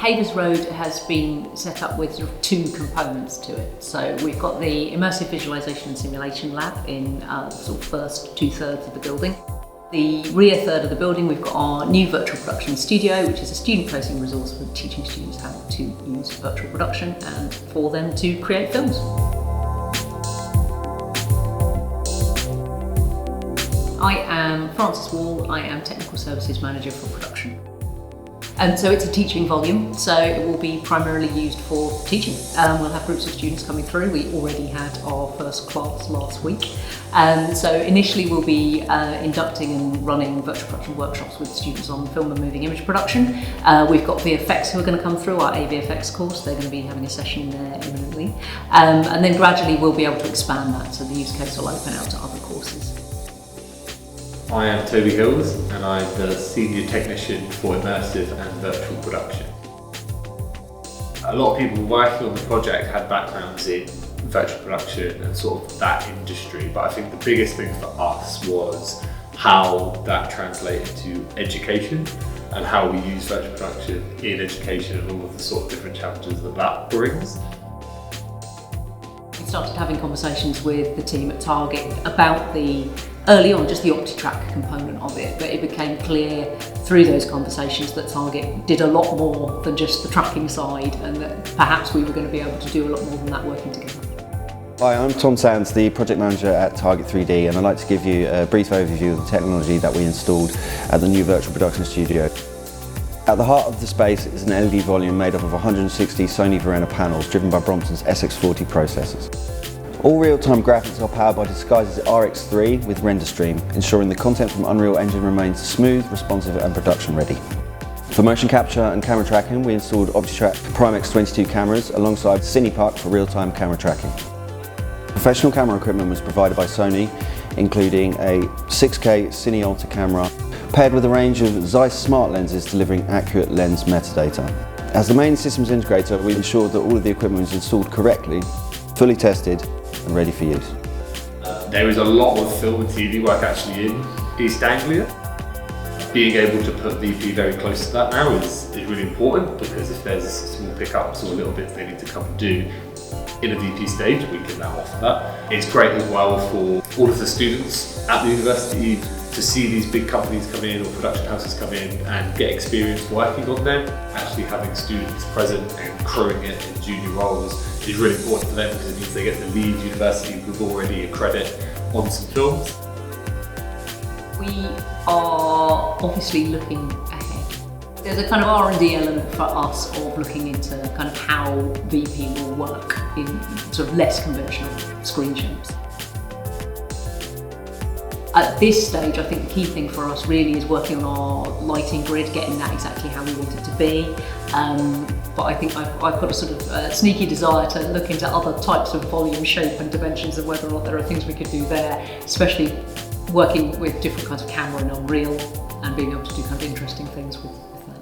Havers Road has been set up with sort of two components to it. So we've got the immersive visualization and simulation lab in sort of first 2/3 of the building. The rear third of the building, we've got our new virtual production studio, which is a student-facing resource for teaching students how to use virtual production and for them to create films. I am Frances Wall, I am Technical Services Manager for Production. And so it's a teaching volume, so it will be primarily used for teaching. We'll have groups of students coming through. We already had our first class last week. So initially we'll be inducting and running virtual production workshops with students on film and moving image production. We've got VFX who are going to come through our AVFX course. They're going to be having a session there imminently. And then gradually we'll be able to expand that, so the use case will open out to other courses. I am Toby Hills and I'm the Senior Technician for Immersive and Virtual Production. A lot of people working on the project had backgrounds in virtual production and sort of that industry, but I think the biggest thing for us was how that translated to education and how we use virtual production in education and all of the sort of different challenges that that brings. We started having conversations with the team at Target about early on just the OptiTrack component of it, but it became clear through those conversations that Target did a lot more than just the tracking side, and that perhaps we were going to be able to do a lot more than that working together. Hi, I'm Tom Sands, the project manager at Target 3D, and I'd like to give you a brief overview of the technology that we installed at the new virtual production studio. At the heart of the space is an LED volume made up of 160 Sony Verena panels driven by Brompton's SX40 processors. All real-time graphics are powered by Disguise's RX3 with RenderStream, ensuring the content from Unreal Engine remains smooth, responsive and production ready. For motion capture and camera tracking, we installed OptiTrack Prime X22 cameras alongside CinePark for real-time camera tracking. Professional camera equipment was provided by Sony, including a 6K Cine camera, paired with a range of Zeiss smart lenses delivering accurate lens metadata. As the main systems integrator, we ensured that all of the equipment was installed correctly, fully tested and ready for use. There is a lot of film and TV work actually in East Anglia. Being able to put VP very close to that now is really important, because if there's small pickups or little bits they need to come and do in a VP stage, we can now offer that. It's great as well for all of the students at the university to see these big companies come in or production houses come in and get experience working on them. Actually having students present and crewing it in junior roles is really important for them, because it means they get to leave university with already a credit on some films. We are obviously looking ahead. There's a kind of R&D element for us of looking into kind of how VP will work in sort of less conventional screen shapes. At this stage, I think the key thing for us really is working on our lighting grid, getting that exactly how we want it to be. But I think I've got a sort of sneaky desire to look into other types of volume, shape and dimensions, and whether or not there are things we could do there, especially working with different kinds of camera in Unreal and being able to do kind of interesting things with that.